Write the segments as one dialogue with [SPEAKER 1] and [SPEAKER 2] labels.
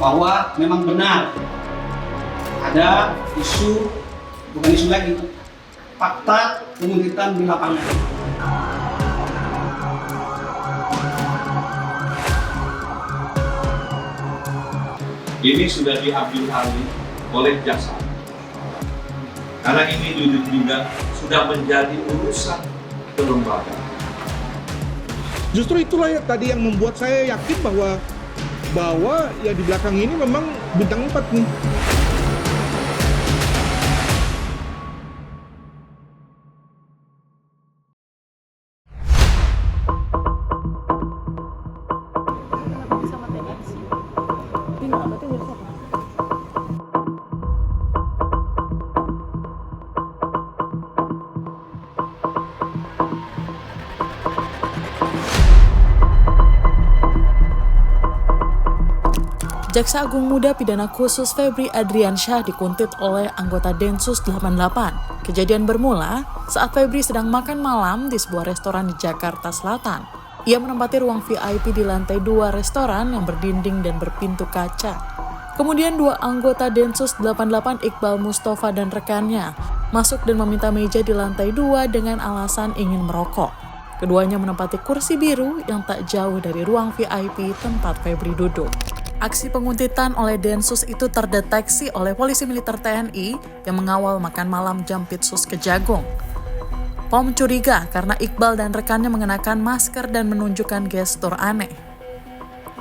[SPEAKER 1] bahwa memang benar ada isu, bukan isu lagi, fakta penguntitan di lapangan.
[SPEAKER 2] Ini sudah diambil alih oleh jaksa. Karena ini juga sudah menjadi urusan kelembagaan.
[SPEAKER 3] Justru itulah ya tadi yang membuat saya yakin bahwa ya di belakang ini memang bintang 4 nih.
[SPEAKER 4] Jaksa Agung Muda Pidana Khusus Febri Adriansyah dikuntit oleh anggota Densus 88. Kejadian bermula saat Febri sedang makan malam di sebuah restoran di Jakarta Selatan. Ia menempati ruang VIP di lantai 2 restoran yang berdinding dan berpintu kaca. Kemudian dua anggota Densus 88 Iqbal Mustafa dan rekannya masuk dan meminta meja di lantai 2 dengan alasan ingin merokok. Keduanya menempati kursi biru yang tak jauh dari ruang VIP tempat Febri duduk. Aksi penguntitan oleh Densus itu terdeteksi oleh polisi militer TNI yang mengawal makan malam Jampitsus Kejagung. POM curiga karena Iqbal dan rekannya mengenakan masker dan menunjukkan gestur aneh.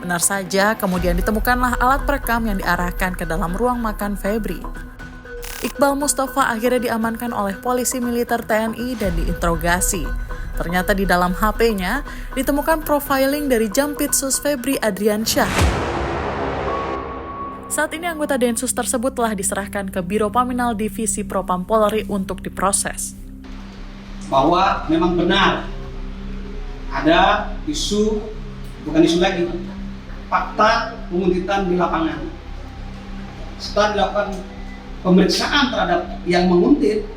[SPEAKER 4] Benar saja, kemudian ditemukanlah alat perekam yang diarahkan ke dalam ruang makan Febri. Iqbal Mustafa akhirnya diamankan oleh polisi militer TNI dan diinterogasi. Ternyata di dalam HP-nya ditemukan profiling dari Jampitsus Febri Adriansyah. Saat ini anggota Densus tersebut telah diserahkan ke Biro Paminal Divisi Propam Polri untuk diproses.
[SPEAKER 1] Bahwa memang benar ada isu, bukan isu lagi, fakta penguntitan di lapangan. Setelah dilakukan pemeriksaan terhadap yang menguntit,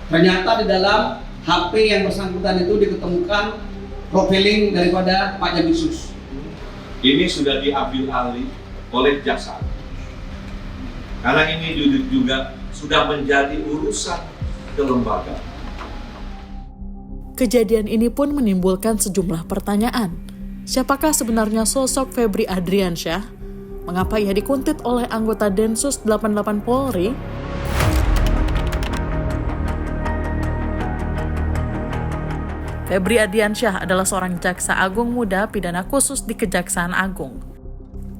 [SPEAKER 1] ternyata di dalam HP yang bersangkutan itu diketemukan profiling daripada Pak Jampitsus.
[SPEAKER 2] Ini sudah diambil alih oleh jaksa. Karena ini juga sudah menjadi urusan kelembagaan.
[SPEAKER 4] Kejadian ini pun menimbulkan sejumlah pertanyaan. Siapakah sebenarnya sosok Febri Adriansyah? Mengapa ia dikuntit oleh anggota Densus 88 Polri? Febri Adriansyah adalah seorang jaksa agung muda pidana khusus di Kejaksaan Agung.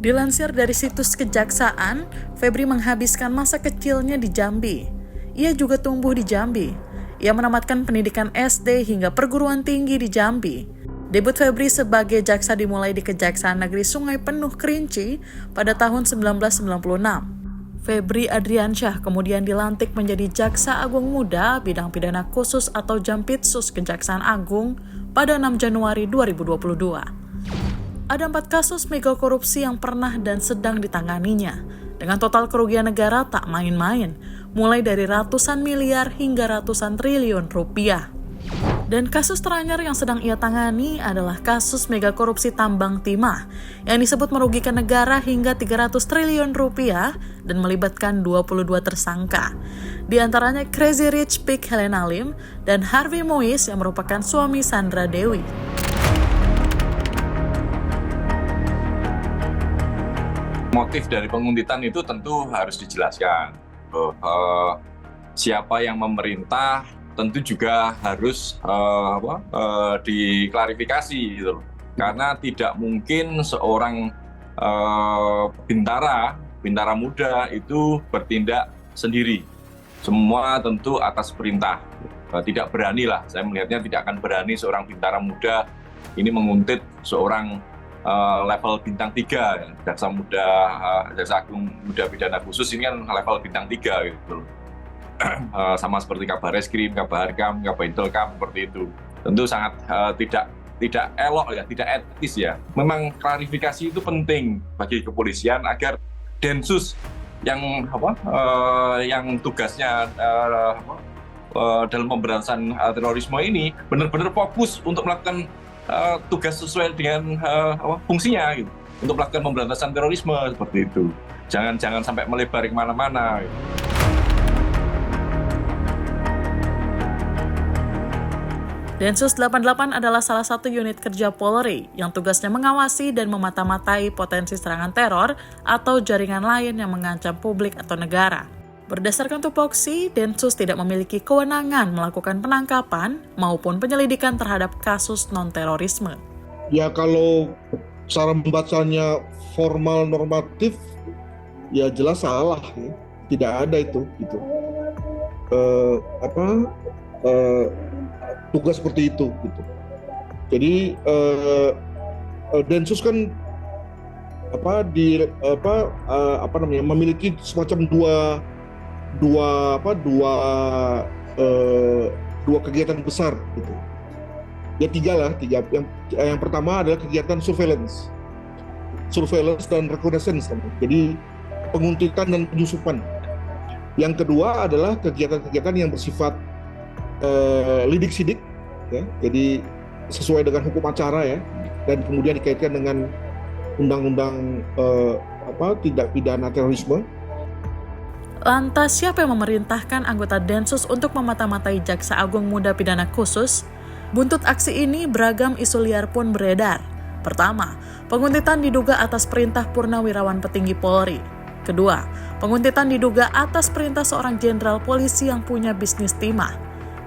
[SPEAKER 4] Dilansir dari situs Kejaksaan, Febri menghabiskan masa kecilnya di Jambi. Ia juga tumbuh di Jambi. Ia menamatkan pendidikan SD hingga perguruan tinggi di Jambi. Debut Febri sebagai jaksa dimulai di Kejaksaan Negeri Sungai Penuh Kerinci pada tahun 1996. Febri Adriansyah kemudian dilantik menjadi Jaksa Agung Muda Bidang Pidana Khusus atau Jampitsus Kejaksaan Agung pada 6 Januari 2022. Ada 4 kasus mega korupsi yang pernah dan sedang ditanganinya, dengan total kerugian negara tak main-main, mulai dari ratusan miliar hingga ratusan triliun rupiah. Dan kasus teranyar yang sedang ia tangani adalah kasus mega korupsi tambang timah yang disebut merugikan negara hingga 300 triliun rupiah dan melibatkan 22 tersangka. Di antaranya Crazy Rich Pig Helena Lim dan Harvey Mois yang merupakan suami Sandra Dewi.
[SPEAKER 5] Motif dari penguntitan itu tentu harus dijelaskan. Siapa yang memerintah tentu juga harus diklarifikasi gitu. Karena tidak mungkin seorang bintara muda itu bertindak sendiri. Semua tentu atas perintah. Tidak berani lah, saya melihatnya tidak akan berani seorang bintara muda ini menguntit seorang level bintang 3, Jaksa Agung Muda Pidana Khusus ini kan level bintang 3 gitu. Sama seperti Kabar Reskrim, Kabar Harkam, Kabar Intelkam seperti itu. Tentu sangat tidak elok ya, tidak etis ya. Memang klarifikasi itu penting bagi kepolisian agar Densus yang tugasnya dalam pemberantasan terorisme ini benar-benar fokus untuk melakukan tugas sesuai dengan fungsinya gitu. untuk melakukan pemberantasan terorisme seperti itu. Jangan sampai melebar kemana-mana.
[SPEAKER 4] Densus 88 adalah salah satu unit kerja Polri yang tugasnya mengawasi dan memata-matai potensi serangan teror atau jaringan lain yang mengancam publik atau negara. Berdasarkan tupoksi, Densus tidak memiliki kewenangan melakukan penangkapan maupun penyelidikan terhadap kasus non-terorisme.
[SPEAKER 3] Ya kalau cara membacanya formal normatif, ya jelas salah, ya. Tidak ada itu, gitu. Tugas seperti itu, gitu. Jadi Densus kan memiliki semacam dua kegiatan besar, gitu. Ya tiga. Yang pertama adalah kegiatan surveillance dan reconnaissance. Jadi penguntitan dan penyusupan. Yang kedua adalah kegiatan-kegiatan yang bersifat lidik-sidik, ya. Jadi sesuai dengan hukum acara, ya, dan kemudian dikaitkan dengan undang-undang tindak pidana terorisme.
[SPEAKER 4] Lantas siapa yang memerintahkan anggota Densus untuk memata-matai Jaksa Agung Muda Pidana Khusus? Buntut aksi ini beragam isu liar pun beredar. Pertama, penguntitan diduga atas perintah purnawirawan petinggi Polri. Kedua, penguntitan diduga atas perintah seorang jenderal polisi yang punya bisnis timah.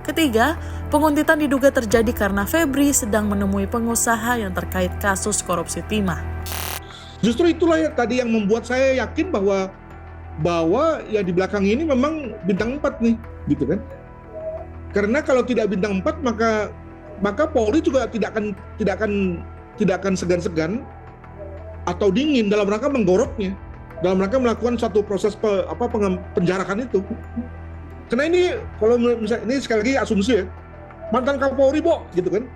[SPEAKER 4] Ketiga, penguntitan diduga terjadi karena Febri sedang menemui pengusaha yang terkait kasus korupsi timah.
[SPEAKER 3] Justru itulah tadi yang membuat saya yakin bahwa ya di belakang ini memang bintang 4 nih, gitu kan? Karena kalau tidak bintang 4 maka Polri juga tidak akan segan-segan atau dingin dalam rangka menggoroknya, dalam rangka melakukan satu proses penjarakan itu. Karena ini kalau misalnya ini sekali lagi asumsi, ya, mantan Kapolri, gitu kan?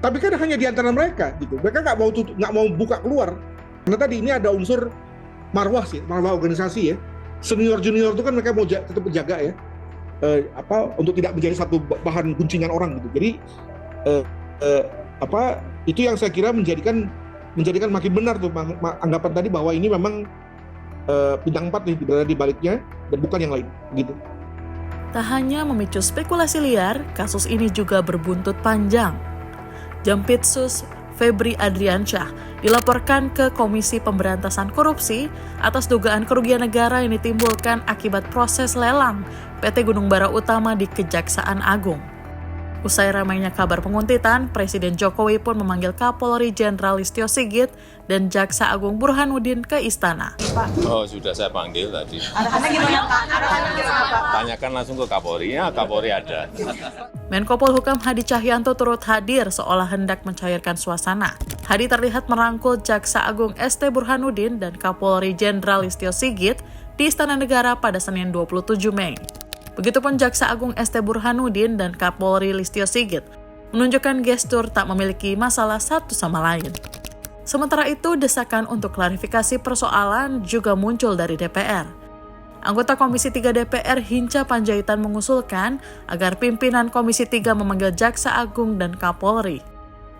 [SPEAKER 3] Tapi kan hanya di antara mereka, gitu. Mereka nggak mau buka keluar. Karena tadi ini ada unsur marwah organisasi, ya. Senior junior itu kan mereka mau tetap menjaga, ya, untuk tidak menjadi satu bahan guncingan orang, gitu. Jadi itu yang saya kira menjadikan makin benar tuh anggapan tadi bahwa ini memang bintang 4 nih berada di baliknya dan bukan yang lain, gitu.
[SPEAKER 4] Tak hanya memicu spekulasi liar, kasus ini juga berbuntut panjang. Jampitsus Febri Adriansyah dilaporkan ke Komisi Pemberantasan Korupsi atas dugaan kerugian negara yang ditimbulkan akibat proses lelang PT Gunung Bara Utama di Kejaksaan Agung. Usai ramainya kabar penguntitan, Presiden Jokowi pun memanggil Kapolri Jenderal Listio Sigit dan Jaksa Agung Burhanuddin ke istana.
[SPEAKER 6] Oh, sudah saya panggil tadi.
[SPEAKER 7] Arahannya gimana, Pak?
[SPEAKER 6] Tanyakan langsung ke Kapolri, ya Kapolri ada.
[SPEAKER 4] Menko Polhukam Hadi Cahyanto turut hadir seolah hendak mencairkan suasana. Hadi terlihat merangkul Jaksa Agung ST Burhanuddin dan Kapolri Jenderal Listio Sigit di Istana Negara pada Senin 27 Mei. Begitupun Jaksa Agung ST Burhanuddin dan Kapolri Listio Sigit menunjukkan gestur tak memiliki masalah satu sama lain. Sementara itu, desakan untuk klarifikasi persoalan juga muncul dari DPR. Anggota Komisi 3 DPR Hinca Panjaitan mengusulkan agar pimpinan Komisi 3 memanggil Jaksa Agung dan Kapolri.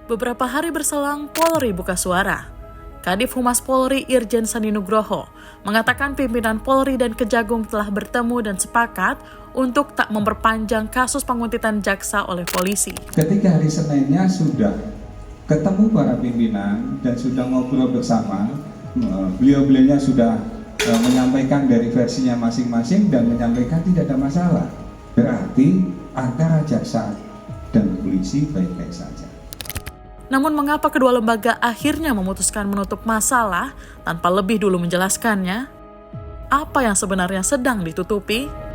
[SPEAKER 4] Beberapa hari berselang, Polri buka suara. Kadif Humas Polri Irjen Sandi Nugroho mengatakan pimpinan Polri dan Kejagung telah bertemu dan sepakat untuk tak memperpanjang kasus penguntitan jaksa oleh polisi.
[SPEAKER 8] Ketika hari Seninnya sudah ketemu para pimpinan dan sudah ngobrol bersama, beliau-beliaunya sudah menyampaikan dari versinya masing-masing dan menyampaikan tidak ada masalah. Berarti antara jaksa dan polisi baik-baik saja.
[SPEAKER 4] Namun mengapa kedua lembaga akhirnya memutuskan menutup masalah tanpa lebih dulu menjelaskannya? Apa yang sebenarnya sedang ditutupi?